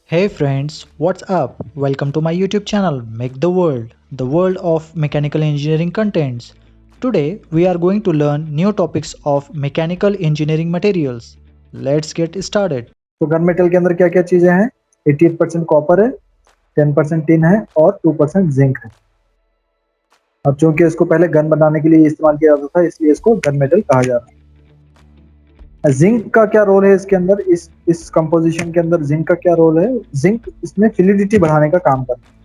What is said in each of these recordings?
Hey friends, what's up? Welcome to my YouTube channel Make the world of mechanical engineering contents. Today we are going to learn new topics of mechanical engineering materials. Let's get started. तो gun metal के अंदर क्या क्या चीजें हैं? 88% copper है, 10% tin है और 2% जिंक है। अब चूंकि इसको पहले गन बनाने के लिए इस्तेमाल किया जाता था, इसलिए इसको गन मेटल कहा जा रहा है। जिंक का क्या रोल है इसके अंदर? इस कंपोजिशन के अंदर जिंक का क्या रोल है? जिंक इसमें फ्लूइडिटी बढ़ाने का काम करता है।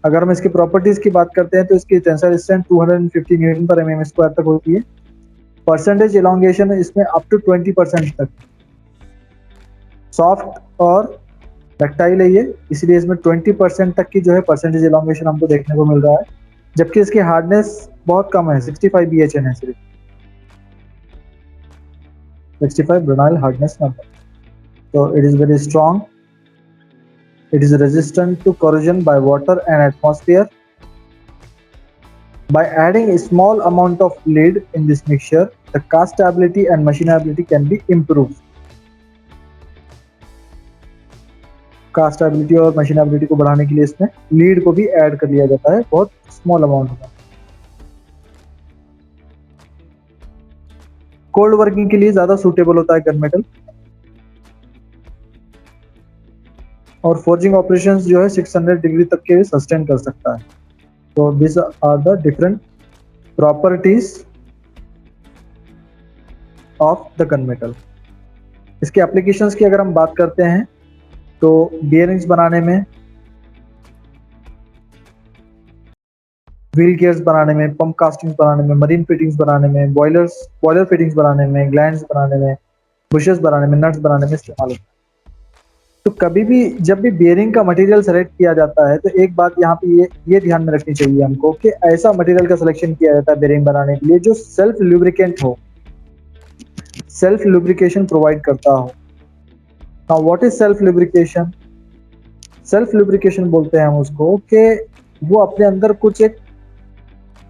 अगर हम इसकी प्रॉपर्टीज की बात करते हैं तो इसकी टेंसाइल स्ट्रेंथ 250 न्यूटन पर mm स्क्वायर तक होती है। परसेंटेज इलांगेशन इसमें अप टू 20% तक। सॉफ्ट और डक्टाइल है ये, इसलिए इसमें 20% तक की जो है परसेंटेज इलांगेशन हमको देखने को मिल रहा है, जबकि इसकी हार्डनेस बहुत कम है, 65 BHN है सिर्फ, 65 ब्रोनाइल हार्डनेस नंबर। तो it is very strong, it is resistant to corrosion by water and atmosphere. By adding a small amount of lead in this mixture, the castability and machinability can be improved. कास्टेबिलिटी और machinability को बढ़ाने के लिए इसमें lead को भी add कर लिया जाता है, बहुत स्मॉल अमाउंट में। कोल्ड वर्किंग के लिए ज्यादा सूटेबल होता है गन मेटल, और फोर्जिंग ऑपरेशंस जो है 600 डिग्री तक के सस्टेन कर सकता है। तो this are the different properties of the gun metal. इसके एप्लीकेशंस की अगर हम बात करते हैं तो बियरिंग्स बनाने में, व्हील गियर्स बनाने में, पंप कास्टिंग्स बनाने में, मरीन फिटिंग्स बनाने में, बॉयलर फिटिंग्स बनाने में, ग्लैंड्स बनाने में, बुशेस बनाने में, नट्स बनाने में इस्तेमाल होता है। तो कभी भी जब भी बियरिंग का मटेरियल सेलेक्ट किया जाता है तो एक बात यहाँ पे ये ध्यान में रखनी चाहिए हमको कि ऐसा मटेरियल का सिलेक्शन किया जाता है बियरिंग बनाने के लिए जो सेल्फ लुब्रिकेंट हो, सेल्फ लुब्रिकेशन प्रोवाइड करता हो। Now what is self lubrication? Self lubrication बोलते हैं हम उसको कि वो अपने अंदर कुछ एक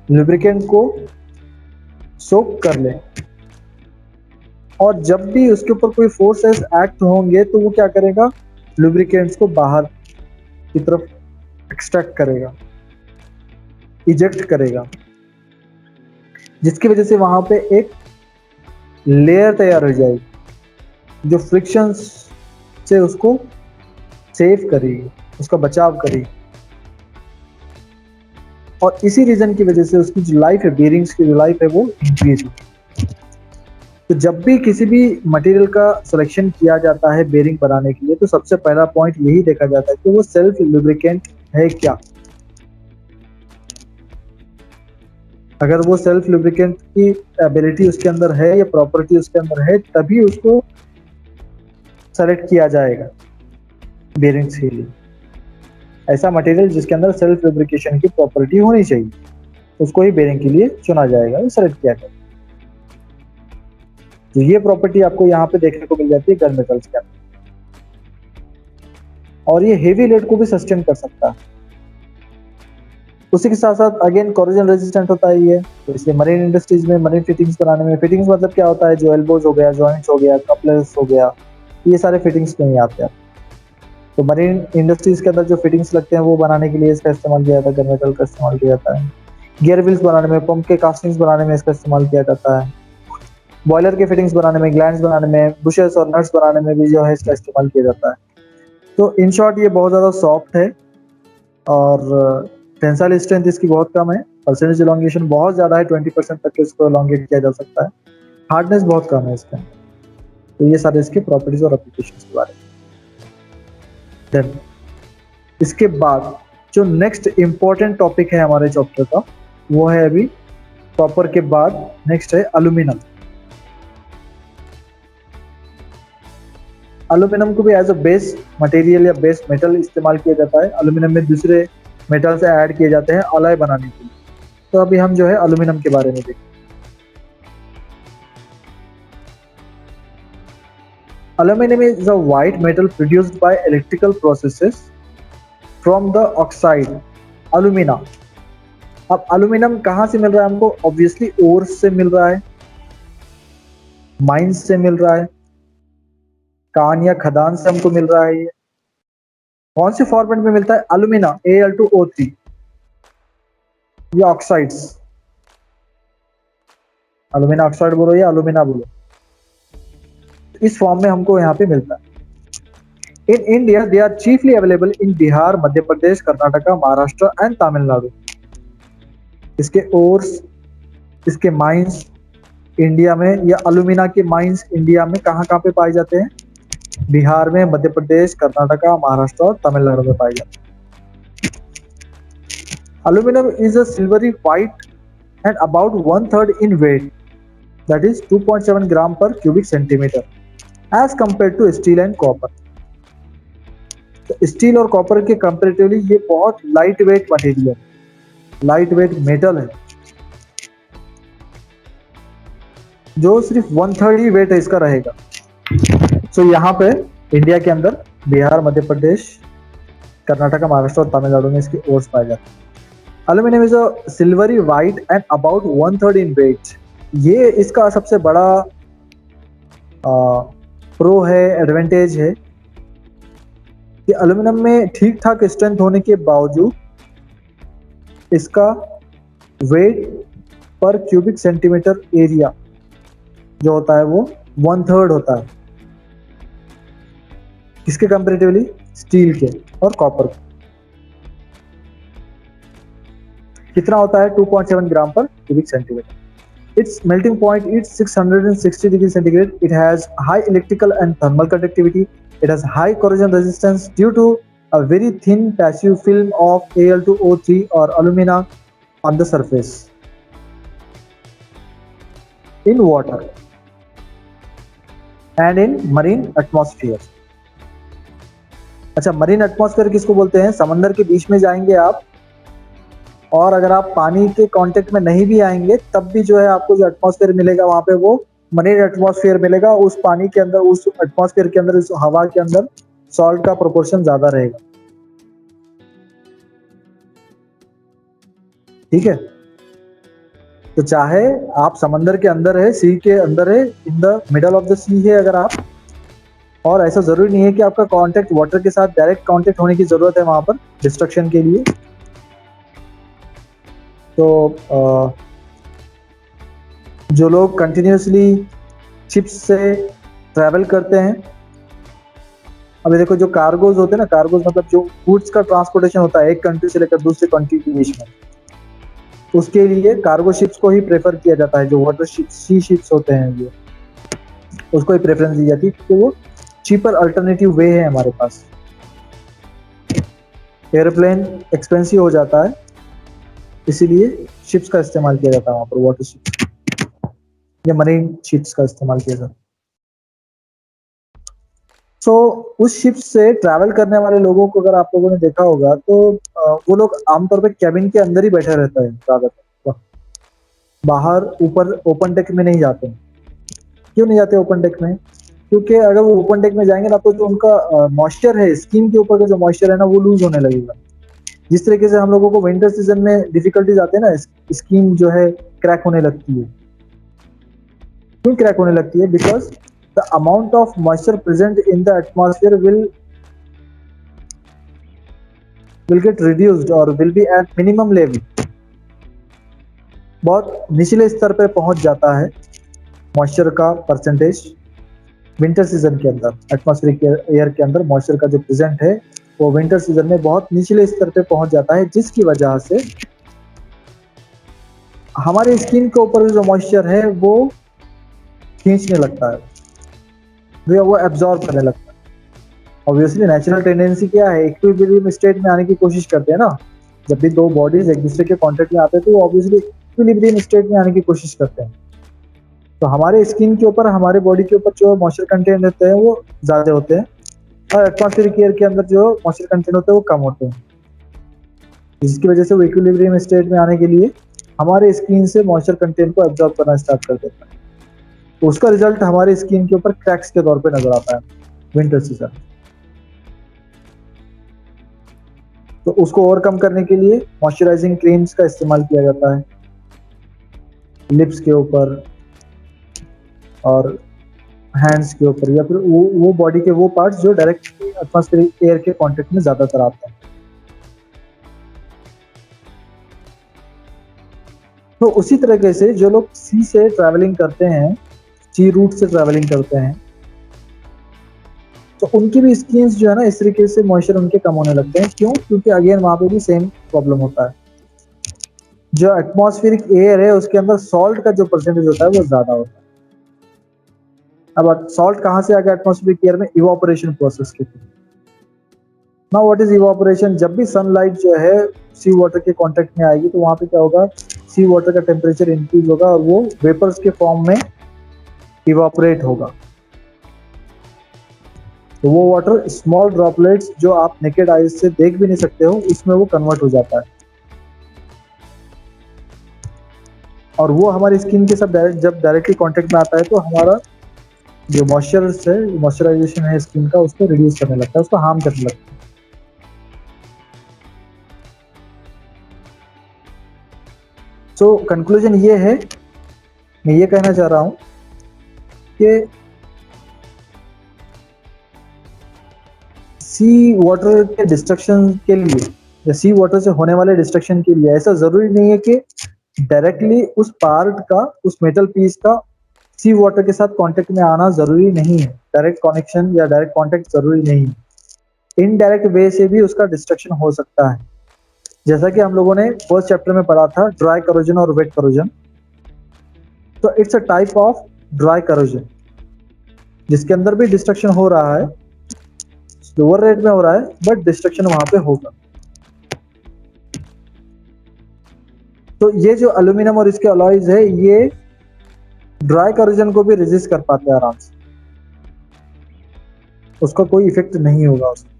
लुब्रिकेंट को सोक कर ले, और जब भी उसके ऊपर कोई फोर्सेस एक्ट होंगे तो वो क्या करेगा? लुब्रिकेंट्स को बाहर की तरफ एक्सट्रैक्ट करेगा, इजेक्ट करेगा, जिसकी वजह से वहां पे एक लेयर तैयार हो जाएगी जो फ्रिक्शन से उसको सेव करेगी, उसका बचाव करेगी। और इसी रीजन की वजह से उसकी जो लाइफ है, बेरिंग्स की जो लाइफ है, वो इंक्रीज होगी। तो जब भी किसी भी मटेरियल का सिलेक्शन किया जाता है बेरिंग बनाने के लिए तो सबसे पहला पॉइंट यही देखा जाता है कि वो सेल्फ लुब्रिकेंट है क्या। अगर वो सेल्फ लुब्रिकेंट की एबिलिटी उसके अंदर है या प्रॉपर्टी उसके अंदर है, तभी उसको सेलेक्ट किया जाएगा बेरिंग्स के लिए। ऐसा मटेरियल जिसके अंदर सेल्फ लुब्रिकेशन की प्रॉपर्टी होनी चाहिए, उसको ही बेरिंग के लिए चुना जाएगा, सेलेक्ट किया जाएगा। तो ये प्रॉपर्टी आपको यहाँ पे देखने को मिल जाती है गन मेटल्स के अंदर, और ये हेवी लोड को भी सस्टेन कर सकता है। उसी के साथ साथ अगेन कोरोजन रेजिस्टेंट होता है ये, तो इसलिए मरीन इंडस्ट्रीज में, मरीन फिटिंग्स बनाने में, फिटिंग्स मतलब क्या होता है? जो एल्बोज हो गया, जॉइंट्स हो गया, कपलर्स हो गया, ये सारे फिटिंग्स में ही आते हैं। तो मरीन इंडस्ट्रीज के अंदर जो फिटिंग्स लगते हैं वो बनाने के लिए इसका इस्तेमाल किया जाता है, गन मेटल का इस्तेमाल किया जाता है। गियर व्हील्स बनाने में, पंप के कास्टिंग्स बनाने में इसका इस्तेमाल किया जाता है। बॉयलर के फिटिंग्स बनाने में, ग्लैंड्स बनाने में, बुशेस और नट्स बनाने में भी जो है इसका इस्तेमाल किया जाता है। तो इन शॉर्ट ये बहुत ज़्यादा सॉफ्ट है, और टेंसाइल स्ट्रेंथ इसकी बहुत कम है, परसेंटेज इलांगेशन बहुत ज़्यादा है, 20% तक इसको इलांगेट किया जा सकता है, हार्डनेस बहुत कम है इसका। तो ये सारे इसके प्रॉपर्टीज और एप्लीकेशंस के बारे में। देन इसके बाद जो नेक्स्ट इंपॉर्टेंट टॉपिक है हमारे चैप्टर का, वो है अभी कॉपर के बाद नेक्स्ट है एल्यूमिनियम। एल्यूमिनियम को भी एज अ बेस मटेरियल या बेस मेटल इस्तेमाल किया जाता है। एल्यूमिनियम में दूसरे मेटल से ऐड किए जाते हैं अलॉय बनाने के लिए। तो अभी हम जो है एल्यूमिनियम के बारे में देखें। Aluminium is a white metal produced by electrical processes from the oxide alumina. अब एल्यूमिनियम कहाँ से मिल रहा है हमको? ऑब्वियसली ओर से मिल रहा है, माइंस से मिल रहा है, कान या खदान से हमको मिल रहा है ये। कौन से फॉर्मेट में मिलता है? अलुमिना Al2O3, ये ऑक्साइड्स, अलुमिना ऑक्साइड बोलो या अलुमिना बोलो, इस फॉर्म में हमको यहाँ पे मिलता है। In India they are chiefly available in Bihar, Madhya Pradesh, Karnataka, Maharashtra and Tamil Nadu. इसके ओर्स, इसके माइंस इंडिया में, या अलुमिना के माइंस इंडिया में कहाँ कहाँ पे पाए जाते हैं? बिहार में, मध्य प्रदेश, कर्नाटका, महाराष्ट्र और तमिलनाडु में पाए जाते हैं। Aluminum is a silvery white and about 1/3 in weight, that is 2.7 gram per cubic centimeter, as compared to steel and copper. तो स्टील और कॉपर के कंपेरेटिवली ये बहुत light weight material, light weight metal है, जो सिर्फ 1/3 ही वेट है इसका रहेगा। सो यहाँ पे इंडिया के अंदर बिहार, मध्य प्रदेश, कर्नाटका, महाराष्ट्र और तमिलनाडु में इसके ओर्स पाए जाते हैं। Aluminum is a silvery white and about 1/3 in weight. ये इसका सबसे बड़ा प्रो है, एडवांटेज है कि एल्यूमिनियम में ठीक ठाक स्ट्रेंथ होने के बावजूद इसका वेट पर क्यूबिक सेंटीमीटर एरिया जो होता है वो 1/3 होता है, किसके कंपेरेटिवली? स्टील के और कॉपर के। कितना होता है? 2.7 ग्राम पर cubic centimeter. Its melting point is 660 degrees centigrade. It has high electrical and thermal conductivity. It has high corrosion resistance due to a very thin passive film of Al2O3 or alumina on the surface in water and in marine atmosphere. अच्छा, marine atmosphere किसको बोलते हैं? समंदर के बीच में जाएंगे आप और अगर आप पानी के कांटेक्ट में नहीं भी आएंगे तब भी जो है आपको जो एटमॉस्फेयर मिलेगा वहां पे वो मरीन एटमॉस्फेयर मिलेगा। उस पानी के अंदर, उस एटमॉस्फेयर के अंदर, उस हवा के अंदर सॉल्ट का प्रोपोर्शन ज्यादा रहेगा। ठीक है, तो चाहे आप समंदर के अंदर है, सी के अंदर है, in the middle of the sea है अगर आप, और ऐसा जरूरी नहीं है कि आपका कांटेक्ट वाटर के साथ डायरेक्ट कांटेक्ट होने की जरूरत है वहां पर डिस्ट्रक्शन के लिए। तो जो लोग कंटिन्यूसली शिप्स से ट्रैवल करते हैं, अभी देखो जो कार्गोज होते हैं ना, कार्गोज मतलब जो गुड्स का ट्रांसपोर्टेशन होता है एक कंट्री से लेकर दूसरे कंट्री के बीच में, उसके लिए कार्गो शिप्स को ही प्रेफर किया जाता है। जो वाटर शिप्स, सी शिप्स होते हैं, ये उसको ही प्रेफरेंस दी जाती है क्योंकि वो चीपर अल्टरनेटिव वे है हमारे पास। एयरप्लेन एक्सपेंसिव हो जाता है, इसीलिए शिप्स का इस्तेमाल किया जाता है वहां पर, वाटर शिप्स या मरीन शिप्स का इस्तेमाल किया जाता है। सो उस शिप से ट्रैवल करने वाले लोगों को अगर आप लोगों ने देखा होगा तो वो लोग आमतौर पे कैबिन के अंदर ही बैठे रहते हैं ज्यादातर, बाहर ऊपर ओपन डेक में नहीं जाते। क्यों नहीं जाते ओपन डेक में? क्योंकि अगर वो ओपन डेक में जाएंगे ना तो जो उनका मॉइस्चर है, स्किन के ऊपर का जो मॉइस्चर है ना, वो लूज होने लगेगा। जिस तरीके से हम लोगों को विंटर सीजन में डिफिकल्टीज आते हैं ना, स्किन जो है क्रैक होने लगती है। क्यों क्रैक होने लगती है? Because the amount of moisture present in the atmosphere will get reduced और will be at minimum level. बहुत निचले स्तर पे पहुंच जाता है मॉइस्चर का परसेंटेज विंटर सीजन के अंदर। एटमॉस्फेरिक एयर के अंदर मॉइस्चर का जो प्रेजेंट है वो विंटर सीजन में बहुत निचले स्तर पे पहुंच जाता है, जिसकी वजह से हमारे स्किन के ऊपर जो मॉइस्चर है वो खींचने लगता है, वो एब्जॉर्ब करने लगता है। ऑब्वियसली नेचुरल टेंडेंसी क्या है? इक्विलिब्रियम स्टेट में आने की कोशिश करते हैं ना। जब भी दो बॉडीज एक दूसरे के कांटेक्ट में आते हैं तो वो ऑब्वियसली इक्विलिब्रियम स्टेट में आने की कोशिश करते हैं। तो हमारे स्किन के ऊपर, हमारे बॉडी के ऊपर जो मॉइस्चर कंटेंट रहते हैं वो ज्यादा होते हैं और एटमॉस्फेरिक एयर के अंदर जो मॉइस्चर कंटेंट होते हैं वो कम होते हैं, जिसकी वजह से वो इक्विलिब्रियम स्टेट में आने के लिए हमारे स्किन से मॉइस्चर कंटेंट को एब्जॉर्ब करना स्टार्ट कर देता है। तो उसका रिजल्ट हमारे स्किन के ऊपर क्रैक्स के तौर पे नजर आता है विंटर सीजन। तो उसको ओवरकम करने के लिए मॉइस्चराइजिंग क्रीम्स का इस्तेमाल किया जाता है लिप्स के ऊपर और हैंड्स के ऊपर, या फिर वो बॉडी के वो पार्ट्स जो डायरेक्ट एटमॉस्फेरिक एयर के कांटेक्ट में ज्यादातर आते हैं। तो उसी तरीके से जो लोग सी से ट्रैवलिंग करते हैं, सी रूट से ट्रैवलिंग करते हैं, तो उनकी भी स्किन्स जो है ना इस तरीके से मॉइस्चर उनके कम होने लगते हैं। क्यों? क्योंकि अगेन वहां पे भी सेम प्रॉब्लम होता है, जो एटमॉस्फेरिक एयर है उसके अंदर सॉल्ट का जो परसेंटेज होता है वो ज्यादा होता है। अब सॉल्ट कहाँ से आ गया एटमॉस्फेरिक एयर में? इवापोरेशन प्रोसेस के through. Now what is evaporation? जब भी सनलाइट जो है सी वाटर के कांटेक्ट में आएगी तो वहां पे क्या होगा, सी वाटर का टेम्परेचर इंक्रीज होगा और वो वेपर्स के फॉर्म में इवापोरेट होगा। तो वो वाटर स्मॉल ड्रॉपलेट्स जो आप नेकेड आईज से देख भी नहीं सकते हो, उसमें वो कन्वर्ट हो जाता है और वो हमारी स्किन के साथ जब डायरेक्टली कांटेक्ट में आता है तो हमारा जो मॉइस्चराइजेशन है स्किन का उसको रिड्यूस करने लगता है, उसको हार्म करने लगता है। सो कंक्लूजन ये है, मैं ये कहना चाह रहा हूं कि सी वाटर के डिस्ट्रक्शन के लिए या सी वाटर से होने वाले डिस्ट्रक्शन के लिए ऐसा जरूरी नहीं है कि डायरेक्टली उस पार्ट का, उस मेटल पीस का सी वाटर के साथ कांटेक्ट में आना जरूरी नहीं है। डायरेक्ट कनेक्शन या डायरेक्ट कांटेक्ट जरूरी नहीं है। इनडायरेक्ट वे से भी उसका डिस्ट्रक्शन हो सकता है, जैसा कि हम लोगों ने फर्स्ट चैप्टर में पढ़ा था, ड्राई करोजन और वेट करोजन। तो it's a type of dry corrosion जिसके अंदर भी डिस्ट्रक्शन हो रहा है, लोअर रेट में हो रहा है, बट डिस्ट्रक्शन वहां पे होगा। तो ये जो एल्यूमिनियम और इसके अलॉयज है, ये ड्राई करोजन को भी रेजिस्ट कर पाते हैं आराम से, उसका कोई इफेक्ट नहीं होगा उसमें।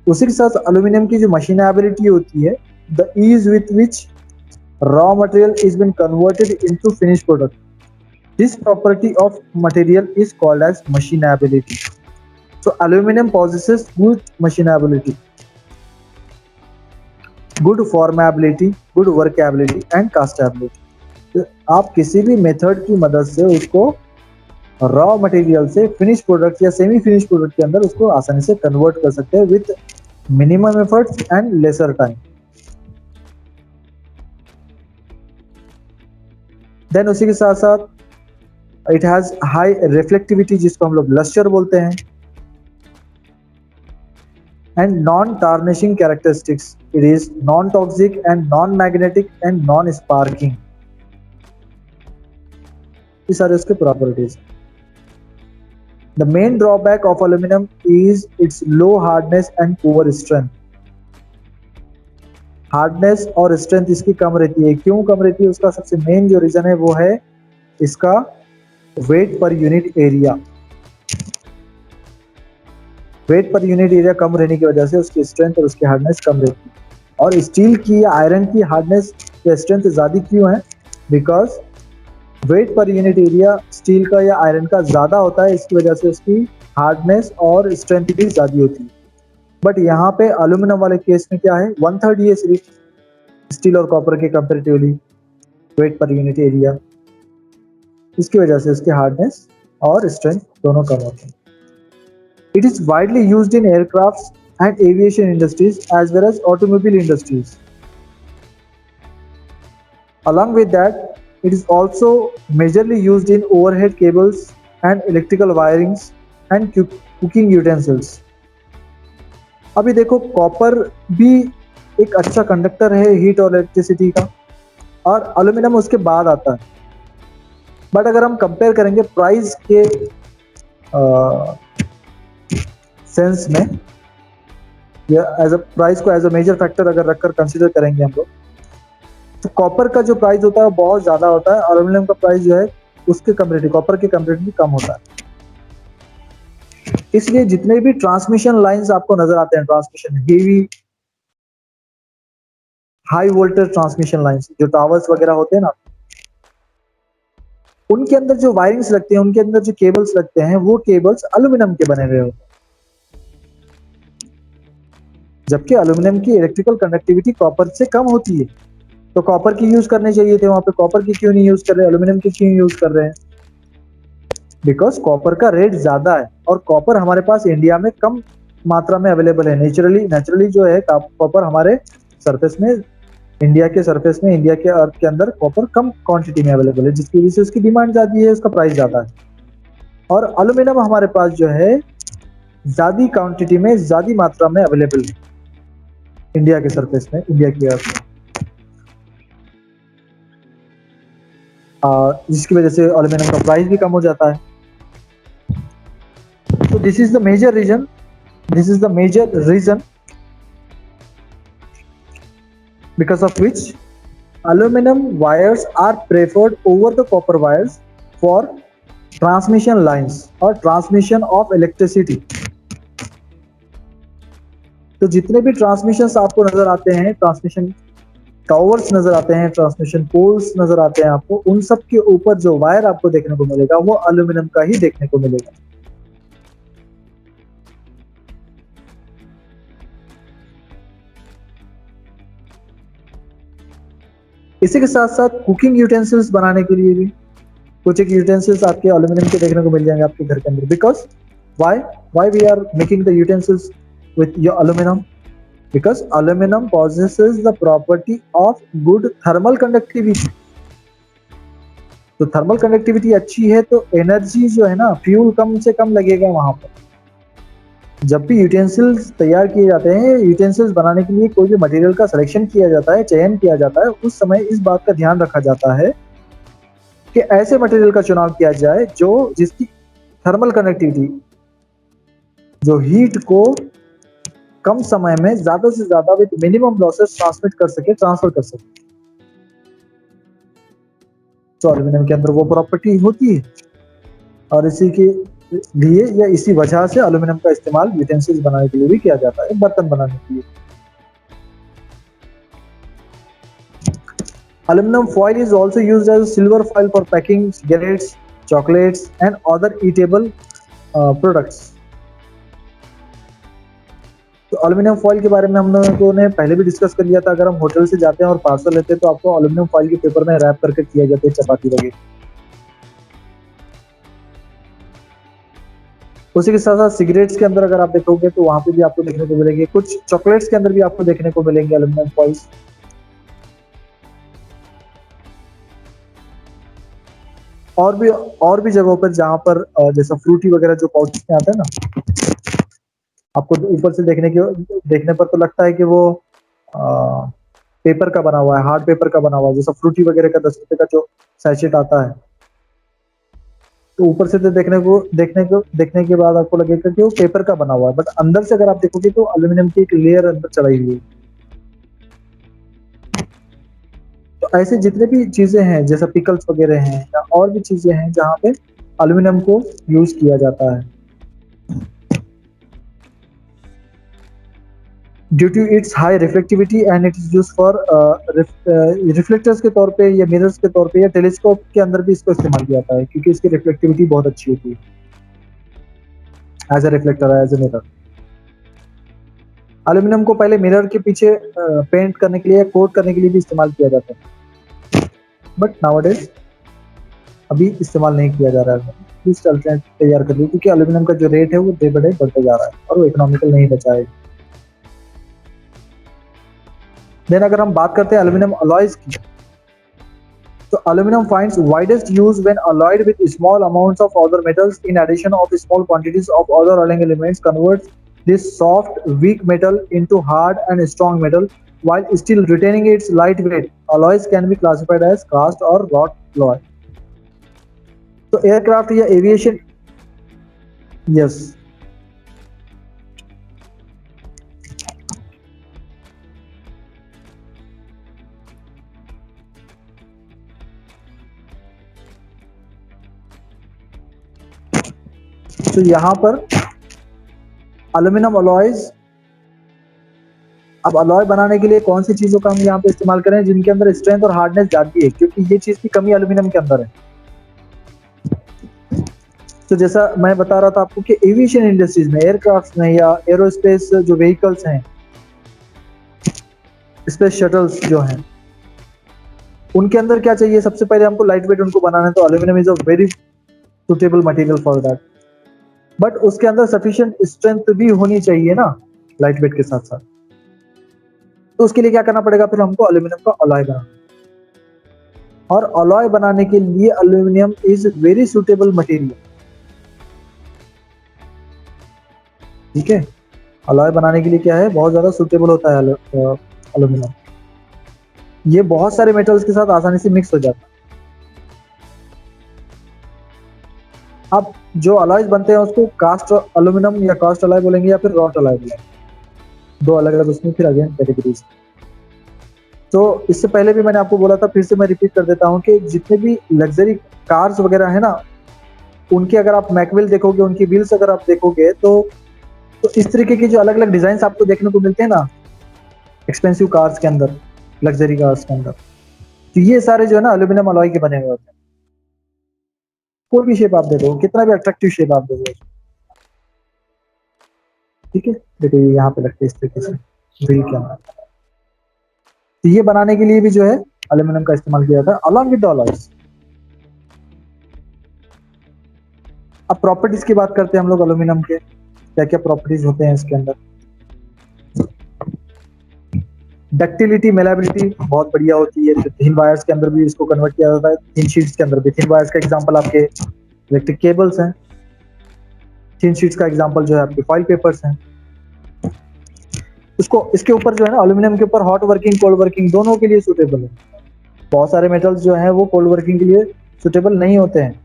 उसी के साथ एल्यूमिनियम की जो मशीनेबिलिटी होती है, the ease with which raw material is been converted into finish product, this property of material is called as machinability. So aluminum possesses good machinability, good formability, good workability and castability. तो आप किसी भी method की मदद से उसको raw material से finish product या सेमी फिनिश प्रोडक्ट के अंदर उसको आसानी से कन्वर्ट कर सकते हैं with minimum efforts and lesser time. Then उसी के साथ साथ इट हैज हाई रिफ्लेक्टिविटी, जिसको हम लोग लस्टर बोलते हैं, and non-tarnishing characteristics. It is non-toxic and non-magnetic and non-sparking. ये सारे उसके properties. The main drawback of aluminum is its low hardness and poor strength. Hardness और स्ट्रेंथ इसकी कम रहती है। क्यों कम रहती है? उसका सबसे मेन जो रीजन है वो है इसका weight per unit area. Weight per unit area कम रहने की वजह से उसकी स्ट्रेंथ और उसकी हार्डनेस कम रहती है। और स्टील की या आयरन की हार्डनेस या स्ट्रेंथ ज़्यादा क्यों है? Because weight per unit area steel का या आयरन का ज़्यादा होता है, इसकी वजह से उसकी हार्डनेस और स्ट्रेंथ भी ज़्यादा होती है। बट यहाँ पे एल्यूमिनियम वाले केस में क्या है, 1/3 ये सिर्फ स्टील और कॉपर के comparatively weight per unit area, इसकी वजह से उसकी हार्डनेस और स्ट्रेंथ दोनों कम होते हैं। It is widely used in aircrafts and aviation industries as well as automobile industries. Along with that, it is also majorly used in overhead cables and electrical wirings and cooking utensils. अभी देखो, copper भी एक अच्छा conductor है heat और electricity का, और aluminium उसके बाद आता है। बट अगर हम कंपेयर करेंगे प्राइस के सेंस में, या एज अ प्राइस को एज अ मेजर फैक्टर अगर रखकर कंसीडर करेंगे हम लोग, तो कॉपर का जो प्राइस होता है वो बहुत ज़्यादा होता है, और एल्यूमिनियम का प्राइस जो है उसके कंपेरेटिव, कॉपर के कंपेरेटिव कम होता है। इसलिए जितने भी ट्रांसमिशन लाइंस आपको नजर आते हैं, transmission heavy high voltage transmission lines, जो टावर्स वगैरह होते हैं ना, उनके अंदर जो वायरिंग्स लगते हैं, उनके अंदर जो केबल्स लगते हैं, वो केबल्स एल्यूमिनियम के बने हुए होते हैं। जबकि एल्यूमिनियम की इलेक्ट्रिकल कंडक्टिविटी कॉपर से कम होती है, तो कॉपर की यूज करने चाहिए थे, वहां पे कॉपर की क्यों नहीं यूज कर रहे, एल्यूमिनियम की क्यों यूज कर रहे हैं? बिकॉज कॉपर का रेट ज्यादा है और कॉपर हमारे पास इंडिया में कम मात्रा में अवेलेबल है। नेचुरली जो है कॉपर हमारे सरफेस में, इंडिया के सरफेस में, इंडिया के अर्थ के अंदर कॉपर कम क्वांटिटी में अवेलेबल है, जिसकी वजह से उसकी डिमांड ज़्यादा है, उसका प्राइस ज़्यादा है। और एल्यूमिनियम हमारे पास जो है ज़्यादा क्वांटिटी में, ज़्यादा मात्रा में अवेलेबल है इंडिया के सरफेस में, इंडिया की अर्थ में। जिसकी वजह से एल्यूमिनियम का प्राइस भी कम हो जाता है। तो this is the major reason because of which aluminum wires are preferred over the copper wires for transmission lines or transmission of electricity। तो जितने भी ट्रांसमिशंस आपको नजर आते हैं, ट्रांसमिशन टावर्स नजर आते हैं, ट्रांसमिशन पोल्स नजर आते हैं आपको, उन सब के ऊपर जो वायर आपको देखने को मिलेगा वो एल्यूमिनियम का ही देखने को मिलेगा। इसी के साथ साथ कुकिंग यूटेंसिल्स बनाने के लिए भी कुछ एक यूटेंसिल्स आपके एल्यूमिनियम के देखने को मिल जाएंगे आपके घर के अंदर। Because why we are making the utensils with your aluminium? Because aluminium possesses the property of good thermal conductivity. तो थर्मल कंडक्टिविटी अच्छी है तो एनर्जी जो है ना, फ्यूल कम से कम लगेगा वहां पर। जब भी यूटेंसिल्स तैयार किए जाते हैं, यूटेंसिल्स बनाने के लिए कोई भी मटेरियल का सिलेक्शन किया जाता है, चयन किया जाता है, उस समय इस बात का ध्यान रखा जाता है कि ऐसे मटेरियल का चुनाव किया जाए जो जिसकी थर्मल कंडक्टिविटी, जो हीट को कम समय में ज्यादा से ज्यादा विद मिनिमम लॉसेस ट्रांसफर कर सके। तो एल्यूमिनियम के अंदर वो प्रॉपर्टी होती है और इसी के लिए या इसी वजह से एल्यूमिनियम का इस्तेमाल यूटेंसिल्स बनाने के लिए भी किया जाता है, बर्तन बनाने के लिए। Aluminum foil is also used as silver foil for packing cigarettes, chocolates, and other eatable products. तो एल्यूमिनियम फॉइल के बारे में हम लोगों ने पहले भी डिस्कस कर लिया था। अगर हम होटल से जाते हैं और पार्सल लेते हैं तो आपको एल्यूमिनियम फॉइल के पेपर में रैप करके किया जाता है चपाती वगैरह। उसी के साथ साथ सिगरेट्स के अंदर अगर आप देखोगे तो वहां पे भी आपको देखने को मिलेंगे, कुछ चॉकलेट्स के अंदर भी आपको देखने को मिलेंगे एल्यूमिनियम फॉइल्स। और भी जगहों पर जहां पर जैसा फ्रूटी वगैरह जो पाउच में आता है ना, आपको ऊपर से देखने पर तो लगता है कि वो पेपर का बना हुआ है, हार्ड पेपर का बना हुआ है, जैसा फ्रूटी वगैरह का 10 रुपए का जो सैचेट आता है। तो ऊपर से तो देखने के बाद आपको लगेगा कि वो पेपर का बना हुआ है, बट अंदर से अगर आप देखोगे तो एल्यूमिनियम की एक लेयर अंदर चढ़ाई हुई है। तो ऐसे जितने भी चीजें हैं, जैसा पिकल्स वगैरह हैं या और भी चीजें हैं जहाँ पे एल्यूमिनियम को यूज किया जाता है। Due to its high reflectivity and it is use for reflectors के तौर पे या मिरर्स के तौर पे या टेलीस्कोप के अंदर भी इसको इस्तेमाल किया जाता है, क्योंकि इसकी रिफ्लेक्टिविटी बहुत अच्छी होती है as a reflector, as a mirror. Aluminium को पहले मिरर के पीछे पेंट करने के लिए या कोट करने के लिए भी इस्तेमाल किया जाता है, बट नाउअडेज अभी इस्तेमाल नहीं किया जा रहा है। प्लीज अल्टरनेट तैयार कर लीजिए, क्योंकि एल्यूमिनियम का जो रेट है वो डे बाय डे बढ़ते जा रहा है और वो इकोनॉमिकल नहीं बचा है। देन अगर हम बात करते हैं एल्यूमिनियम अलॉयज की, तो aluminium finds widest use when alloyed with small amounts of other metals in addition of small quantities of other alloying elements converts this soft weak metal into hard and strong metal while still retaining its light weight. Alloys can be classified as cast or wrought alloy. तो aircraft या aviation, yes, तो यहाँ पर aluminium alloys, अब alloy बनाने के लिए कौन सी चीजों का हम यहाँ पे इस्तेमाल करें जिनके अंदर स्ट्रेंथ और हार्डनेस ज्यादा है, क्योंकि ये चीज की कमी एल्यूमिनियम के अंदर है। तो जैसा मैं बता रहा था आपको कि एविएशन इंडस्ट्रीज में, एयरक्राफ्ट में या एरोस्पेस जो व्हीकल्स हैं, स्पेस शटल्स जो हैं, उनके अंदर क्या चाहिए? सबसे पहले हमको लाइट वेट उनको बनाना है, तो aluminium is a very suitable material for that. But उसके अंदर सफिशिएंट स्ट्रेंथ भी होनी चाहिए ना लाइट वेट के साथ साथ। तो उसके लिए क्या करना पड़ेगा, फिर हमको एल्यूमिनियम का अलॉय बनाना, और अलॉय बनाने के लिए aluminium is very suitable material. ठीक है, अलॉय बनाने के लिए क्या है, बहुत ज्यादा सुटेबल होता है एल्यूमिनियम। ये बहुत सारे मेटल्स के साथ आसानी से मिक्स हो जाता है। अब जो अलॉयज बनते हैं उसको कास्ट एल्यूमिनियम या कास्ट अलॉय बोलेंगे या फिर रॉट अलॉय बोलेंगे, दो अलग अलग उसमें फिर अगेन कैटेगरीज। तो इससे पहले भी मैंने आपको बोला था, फिर से मैं रिपीट कर देता हूँ कि जितने भी लग्जरी कार्स वगैरह है ना, उनकी अगर आप मैकविल देखोगे, उनकी व्हील्स अगर आप देखोगे तो इस तरीके की जो अलग अलग डिजाइन आपको देखने को मिलते हैं ना एक्सपेंसिव कार्स के अंदर, लग्जरी कार्स के अंदर, तो ये सारे जो है ना एल्यूमिनियम अलॉय के बने हुए होते हैं। कोई भी शेप आप दे दो, कितना भी अट्रैक्टिव शेप आप दे दो, ठीक है। देखो ये यहाँ पे लगते हैं इस तरीके से व्हील के अंदर। तो ये बनाने के लिए भी जो है एल्यूमिनियम का इस्तेमाल किया जाता है अलॉन्ग विद द अलॉयज। अब प्रॉपर्टीज की बात करते हैं हम लोग एल्यूमिनियम के, क्या क्या प्रॉपर्टीज होते हैं इसके अंदर। डक्टिलिटी, मेलाबिलिटी बहुत बढ़िया होती है। तो थिन वायर्स के अंदर भी इसको कन्वर्ट किया जाता है, थिन शीट्स के अंदर भी। थिन वायर्स का एग्जांपल आपके इलेक्ट्रिक केबल्स हैं, थिन शीट्स का एग्जांपल जो है आपके फॉइल पेपर्स हैं। इसको इसके ऊपर जो है ना एल्यूमिनियम के ऊपर हॉट वर्किंग कोल्ड वर्किंग दोनों के लिए सुटेबल है। बहुत सारे मेटल्स जो हैं वो कोल्ड वर्किंग के लिए सुटेबल नहीं होते हैं,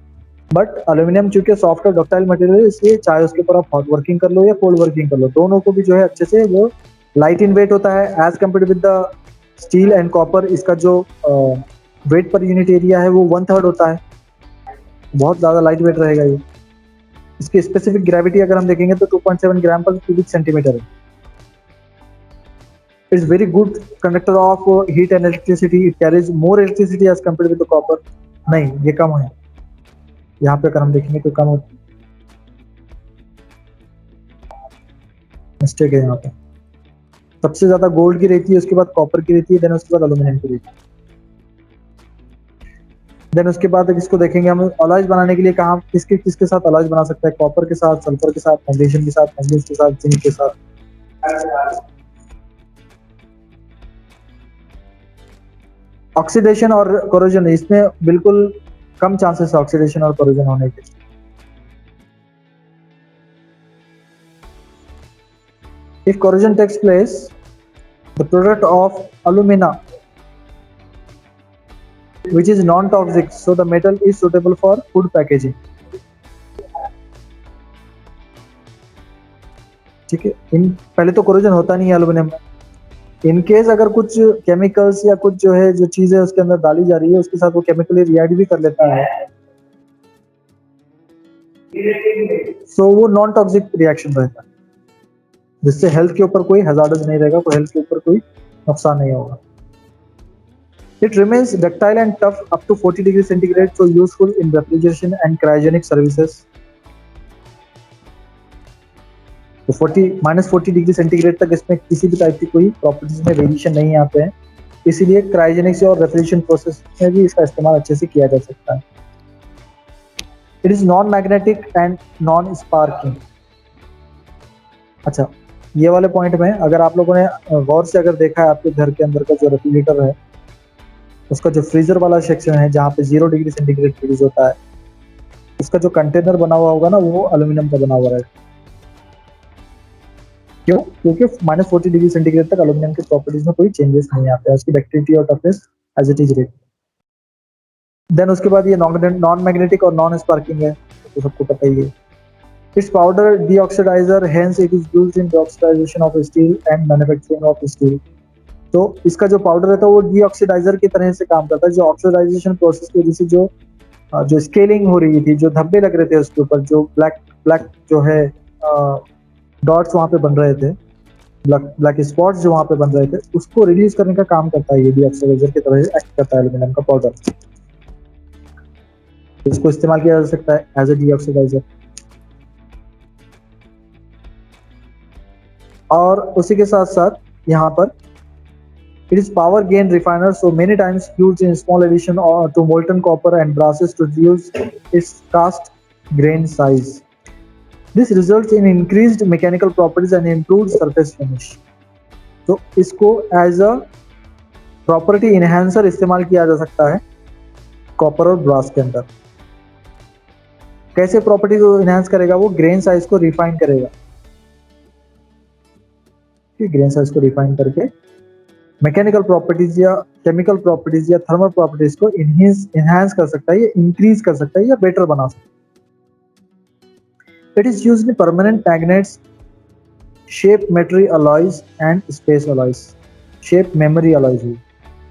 बट एल्यूमिनियम चूंकि सॉफ्ट और डक्टाइल मटेरियल है, इसलिए चाहे उसके ऊपर आप हॉट वर्किंग कर लो या कोल्ड वर्किंग कर लो, दोनों को भी जो है अच्छे से, वो लाइट इन वेट होता है as compare with the steel and copper. इसका जो वेट पर यूनिट एरिया है वो 1/3 होता है, बहुत ज़्यादा लाइट वेट रहेगा ये। इसकी स्पेसिफिक ग्रेविटी अगर हम देखेंगे तो 2.7 ग्राम पर क्यूबिक सेंटीमीटर है। It's very good conductor of heat and electricity, it carries more electricity as compare with the copper. नहीं, ये कम है, यहाँ पे अगर हम देखेंगे तो कम होती है, मिस्टेक है यहाँ पे। सबसे ज्यादा गोल्ड की रहती है, उसके बाद कॉपर की रहती है, देन उसके बाद एल्यूमिनियम की रहती है। देन उसके बाद इसको देखेंगे हम अलॉयज बनाने के लिए, कहाँ किसके किसके साथ अलॉयज बना सकता है, कॉपर के साथ, सल्फर के साथ, मैग्नीशियम के साथ, मैंगनीज के साथ, जिंक के साथ। ऑक्सीडेशन और कोरोजन, इसमें बिल्कुल कम चांसेस है ऑक्सीडेशन और कोरोजन होने के। If corrosion takes place, the product of alumina, which is non-toxic, so the metal is suitable for food packaging. ठीक है, इन पहले तो कोरोजन होता नहीं है एल्यूमिनियम में। इन केस अगर कुछ केमिकल्स या कुछ जो है जो चीजें उसके अंदर डाली जा रही है, उसके साथ वो केमिकली रिएक्ट भी कर लेता है, सो वो नॉन टॉक्सिक रिएक्शन रहता है, जिससे हेल्थ के ऊपर कोई हजार्डस नहीं रहेगा, कोई हेल्थ के ऊपर कोई नुकसान नहीं होगा। It remains ductile and tough up to 40 degrees centigrade, so useful in refrigeration and cryogenic services. तो 40 डिग्री सेंटीग्रेड तक इसमें किसी भी टाइप की कोई प्रॉपर्टीज में वेरिएशन नहीं आते हैं, इसीलिए क्रायोजेनिक्स और रेफ्रिजरेशन प्रोसेस में भी इसका इस्तेमाल अच्छे से किया जा सकता है। It is non magnetic and non sparking. अच्छा, ये वाले पॉइंट में अगर आप लोगों ने गौर से अगर देखा है, आपके घर के अंदर का जो रेफ्रिजरेटर है, उसका जो फ्रीजर वाला सेक्शन है जहाँ पे 0 डिग्री सेंटीग्रेड फ्रीज होता है, उसका जो कंटेनर बना हुआ होगा ना, वो एल्यूमिनियम का बना हुआ रहेगा। क्यों? क्योंकि -40 डिग्री सेंटीग्रेड तक एल्यूमिनियम की प्रॉपर्टीज में कोई चेंजेस नहीं आते हैं, उसकी डक्टिलिटी और टफनेस एज इट इज रहती। देन उसके बाद ये नॉन मैग्नेटिक और नॉन स्पार्किंग है, तो सबको पता ही है। It's powder deoxidiser, hence it is used in deoxidisation of steel and manufacturing of steel. तो इसका जो पाउडर रहता है वो डीऑक्सीडाइजर की तरह से काम करता है, जो ऑक्सीडाइजेशन प्रोसेस की वजह से जो स्केलिंग हो रही थी, जो धब्बे लग रहे थे उसके ऊपर, जो ब्लैक ब्लैक जो है डॉट्स वहाँ पे बन रहे थे, ब्लैक स्पॉट्स जो वहाँ पे बन रहे थे, उसको रिलीज करने का काम करता है, ये डीऑक्सीडाइजर की तरह एक्ट करता है एल्यूमिनियम का पाउडर। इसको इस्तेमाल किया जा सकता है एज ए डीऑक्सीडाइजर। और उसी के साथ साथ यहाँ पर it is power gain refiner, so many times used in small addition or to molten copper and brasses to reduce its cast grain size. This results in increased mechanical properties and improved surface finish. तो इसको as a property enhancer इस्तेमाल किया जा सकता है copper और brass के अंदर। कैसे प्रॉपर्टी को इनहेंस करेगा? वो ग्रेन साइज को रिफाइन करेगा, ग्रेन साइज को रिफाइन करके मैकेनिकल प्रॉपर्टीज या केमिकल प्रॉपर्टीज या थर्मल प्रॉपर्टीज को इनहेंस कर सकता है, या इंक्रीज कर सकता है, या बेटर बना सकता है। It is used in permanent magnets, shape memory alloys and space alloys. Shape memory alloys हुई,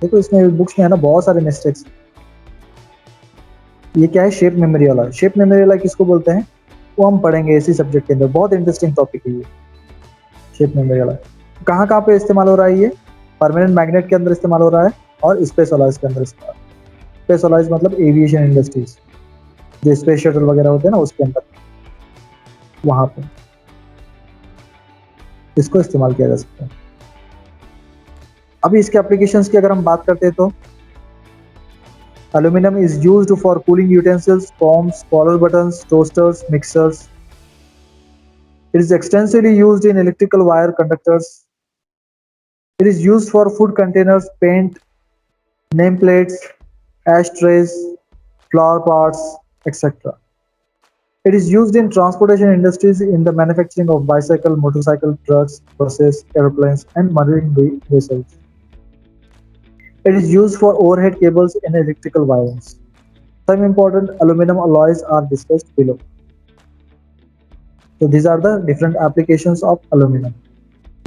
देखो इसमें बुक्स में है ना बहुत सारे मिस्टेक्स। ये क्या है? Shape memory alloy. Shape memory alloy किसको बोलते हैं वो हम पढ़ेंगे इसी सब्जेक्ट के अंदर, बहुत इंटरेस्टिंग टॉपिक है ये शेप मेमोरी अलॉय। कहाँ कहाँ पे इस्तेमाल हो रहा है ये? परमानेंट मैग्नेट के अंदर इस्तेमाल हो रहा है और स्पेस अलॉयज के अंदर इस्तेमाल। स्पेस अलॉयज मतलब एविएशन इंडस्ट्रीज, जो स्पेस शटल वगैरह होते हैं ना उसके अंदर, वहां पे इसको इस्तेमाल किया जा सकता है। अभी इसके एप्लीकेशंस की अगर हम बात करते हैं तो aluminum is used for cooling utensils, foams, collar buttons, toasters, mixers. It is extensively used in electrical wire conductors. It is used for food containers, paint, nameplates, ashtrays, flower pots, etc. It is used in transportation industries in the manufacturing of bicycle, motorcycle, trucks, buses, airplanes, and marine vessels. It is used for overhead cables in electrical wires. Some important aluminum alloys are discussed below. So these are the different applications of aluminum,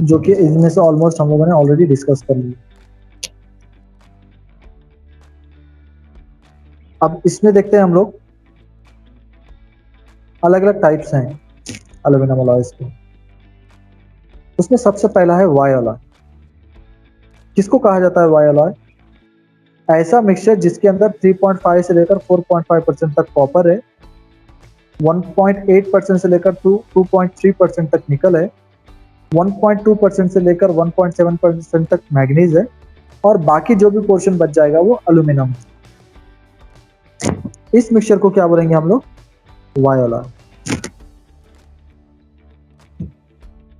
जो कि इनमें से almost हम लोगों ने already discuss कर लिया। अब इसमें देखते हैं हम लोग अलग अलग टाइप्स हैं एल्यूमिनियम अलॉयज के। उसमें सबसे पहला है वाई अलॉय। किसको कहा जाता है वाई अलॉय? ऐसा मिक्सचर जिसके अंदर 3.5 से लेकर 4.5% तक कॉपर है, 1.8% से लेकर 2.3% तक निकल है, 1.2% से लेकर 1.7% तक मैग्नीज है, और बाकी जो भी पोर्शन बच जाएगा वो एल्यूमिनियम। इस मिक्सचर को क्या बोलेंगे हम लोग? Y alloy.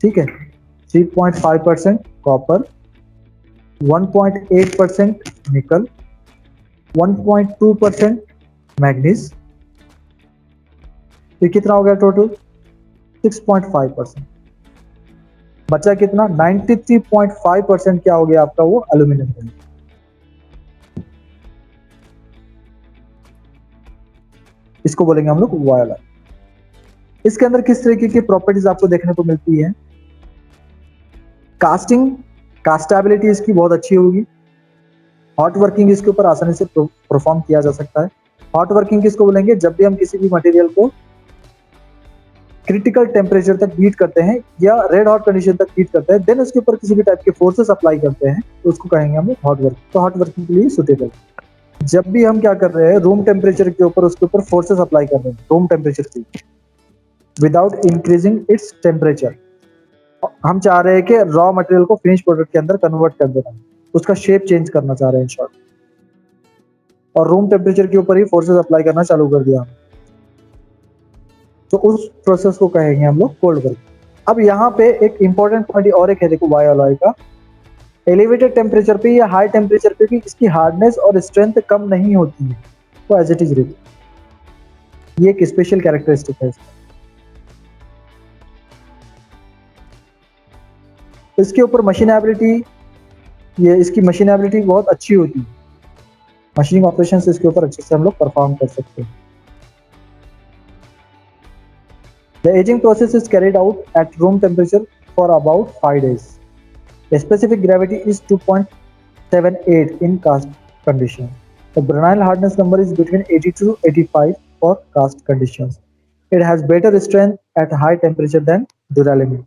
ठीक है, 3.5% कॉपर, 1.8% निकल, 1.2% मैग्नीज, ये कितना हो गया टोटल? 6.5%। बचा कितना? 93.5% क्या हो गया आपका? वो एल्यूमिनियम। इसको बोलेंगे हम लोग वाई अलॉय। इसके अंदर किस तरीके की प्रॉपर्टीज आपको देखने को मिलती है? कास्टेबिलिटी इसकी बहुत अच्छी होगी। हॉट वर्किंग इसके ऊपर आसानी से परफॉर्म किया जा सकता है। हॉट वर्किंग किसको बोलेंगे? जब भी हम किसी भी मटेरियल को क्रिटिकल टेम्परेचर तक हीट करते हैं या रेड हॉट कंडीशन तक हीट करते हैं, देन उसके ऊपर किसी भी टाइप के फोर्सेस अप्लाई करते हैं, तो उसको कहेंगे हम हॉट वर्किंग। तो हॉट वर्किंग के लिए सुटेबल। जब भी हम क्या कर रहे हैं, रूम टेम्परेचर के ऊपर उसके ऊपर फोर्सेस अप्लाई कर रहे हैं रूम टेम्परेचर की, विदाउट इंक्रीजिंग इट्स टेम्परेचर। हम चाह रहे हैं कि रॉ मटेरियल को फिनिश प्रोडक्ट के अंदर कन्वर्ट कर देना, उसका शेप चेंज करना चाह रहे हैं इन शॉर्ट, और रूम टेम्परेचर के ऊपर ही फोर्सेस अप्लाई करना चालू कर दिया, तो उस प्रोसेस को कहेंगे हम लोग कोल्ड वर्क। अब यहाँ पे एक इंपॉर्टेंट पॉइंट और एक है, देखो वाई अलॉय का, एलिवेटेड टेम्परेचर पे या हाई टेम्परेचर पे भी इसकी हार्डनेस और स्ट्रेंथ कम नहीं होती है, तो एज इट इज रहती। ये एक स्पेशल कैरेक्टरिस्टिक है इसका। इसके ऊपर मशीनेबिलिटी, ये इसकी मशीनेबिलिटी बहुत अच्छी होती है। मशीनिंग ऑपरेशन से इसके ऊपर अच्छे से हम लोग परफॉर्म कर सकते हैं। The aging process is carried out at room temperature for about 5 days. The specific gravity is 2.78 in cast condition. The Brinell hardness number is between 80 to 85 for cast conditions. It has better strength at high temperature than duralumin.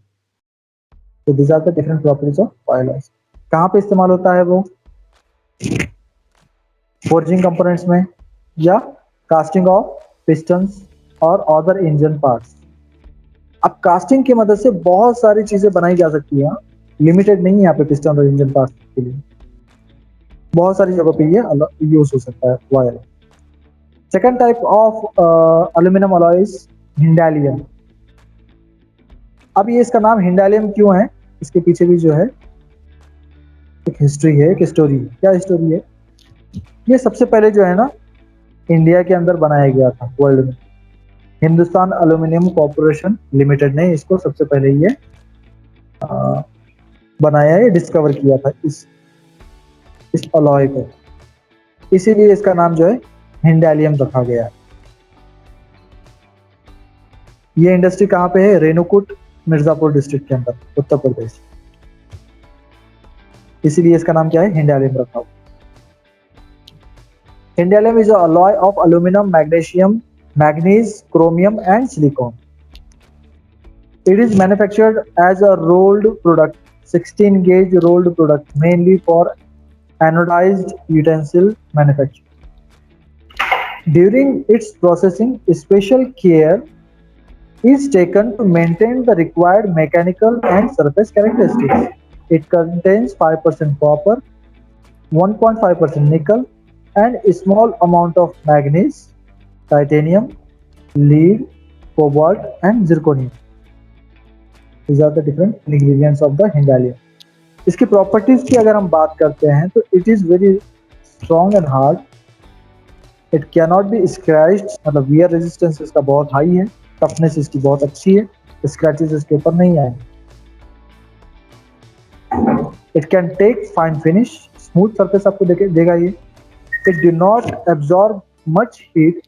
So these are the different properties of alloys. कहाँ पे इस्तेमाल होता है वो? Forging components में, या casting of pistons और other engine parts. अब कास्टिंग की मदद से बहुत सारी चीजें बनाई जा सकती है, लिमिटेड नहीं है यहाँ पे पिस्टन और इंजन पार्ट के लिए, बहुत सारी जगह पे ये यूज हो सकता है Y alloy. Second type of aluminium alloy is Hindalium. अब ये इसका नाम हिंडालियम क्यों है, इसके पीछे भी जो है एक हिस्ट्री है, एक स्टोरी है। क्या स्टोरी है? ये सबसे पहले जो है ना इंडिया के अंदर बनाया गया था वर्ल्ड में। हिंदुस्तान एल्यूमिनियम कॉर्पोरेशन लिमिटेड ने इसको सबसे पहले ये बनाया है, डिस्कवर किया था इस अलॉय को, इसीलिए इसका नाम जो है हिंडालियम रखा गया है। ये इंडस्ट्री कहाँ पे है? रेणुकूट, मिर्जापुर डिस्ट्रिक्ट के अंदर, उत्तर प्रदेश। इसीलिए इसका नाम क्या है? हिंडालियम रखा हुआ। Hindalium is a alloy of aluminum, magnesium, manganese, chromium and silicon. It is manufactured as a rolled product, 16 gauge rolled product, mainly for anodized utensil manufacture. During its processing, special care is taken to maintain the required mechanical and surface characteristics. It contains 5% copper, 1.5% nickel, and a small amount of manganese, titanium, lead, cobalt, and zirconium. These are the different ingredients of the हिंडालियम। इसकी properties की अगर हम बात करते हैं तो it is very strong and hard, it can not be scratched, मतलब wear resistance इसका बहुत हाई है, टफनेस इसकी बहुत अच्छी है, स्क्रैचेस इसके ऊपर नहीं आए। It can take fine finish, smooth surface आपको देगा ये। It do not absorb much heat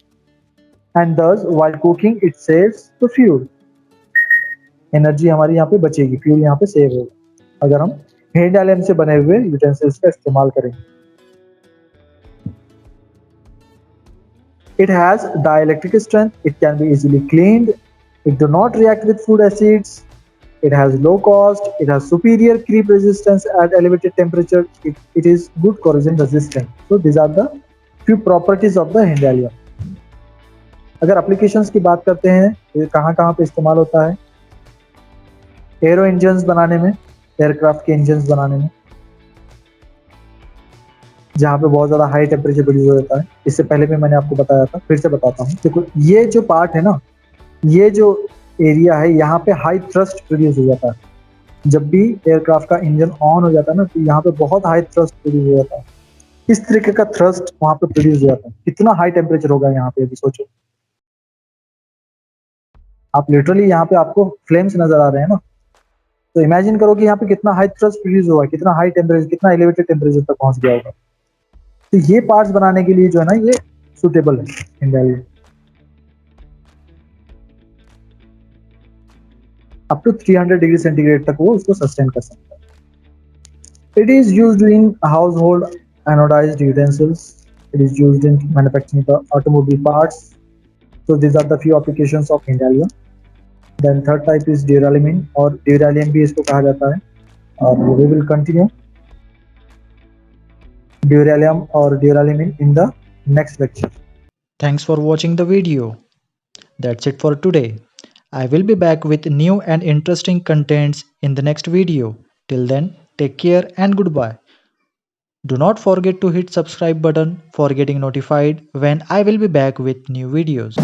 and thus while cooking it saves the fuel. Energy हमारी यहाँ पे बचेगी, फ्यूल यहाँ पे सेव होगा अगर हम हिंडालियम से बने हुए यूटेंसिल्स का इस्तेमाल करेंगे। It has dielectric strength, it can be easily cleaned, it do not react with food acids, it has low cost, it has superior creep resistance at elevated temperature, it is good corrosion resistant. So these are the few properties of the हिंडालियम। अगर applications की बात करते हैं, ये कहाँ कहाँ पे इस्तेमाल होता है? एरो इंजन्स बनाने में, एयरक्राफ्ट के इंजन्स बनाने में, जहाँ पे बहुत ज़्यादा हाई टेम्परेचर प्रोड्यूस हो जाता है। इससे पहले भी मैंने आपको बताया था, फिर से बताता हूँ। देखो ये जो पार्ट है ना, ये जो एरिया है, यहाँ पे हाई थ्रस्ट प्रोड्यूस हो जाता है। जब भी एयरक्राफ्ट का इंजन ऑन हो जाता है ना, तो यहाँ पे बहुत हाई थ्रस्ट प्रोड्यूस हो जाता है। इस तरीके का थ्रस्ट वहाँ पे प्रोड्यूस हो जाता है। कितना हाई टेम्परेचर होगा यहाँ पे, अभी सोचो। आप लिटरली यहाँ पे आपको फ्लेम्स नजर आ रहे हैं ना, तो इमेजिन करो कि यहाँ पे कितना हाई थ्रस्ट प्रोड्यूस हुआ, कितना हाई टेम्परेचर, कितना एलिवेटेड टेम्परेचर तक पहुंच गया होगा। तो ये पार्ट्स बनाने के लिए जो है ना, ये सुटेबल है Hindalium. Up to 300 degree centigrade तक वो उसको सस्टेन कर सकता है। It is used in household anodized utensils, it is used in manufacturing the automobile parts. So these are the few applications of Hindalium. Then third type is duralumin, और duralium भी इसको कहा जाता है। और we will continue ड्यूरालियम और ड्यूरालिमिन in the next lecture. Thanks for watching the video. That's it for today. I will be back with new and interesting contents in the next video. Till then, take care and goodbye. Do not forget to hit subscribe button for getting notified when I will be back with new videos.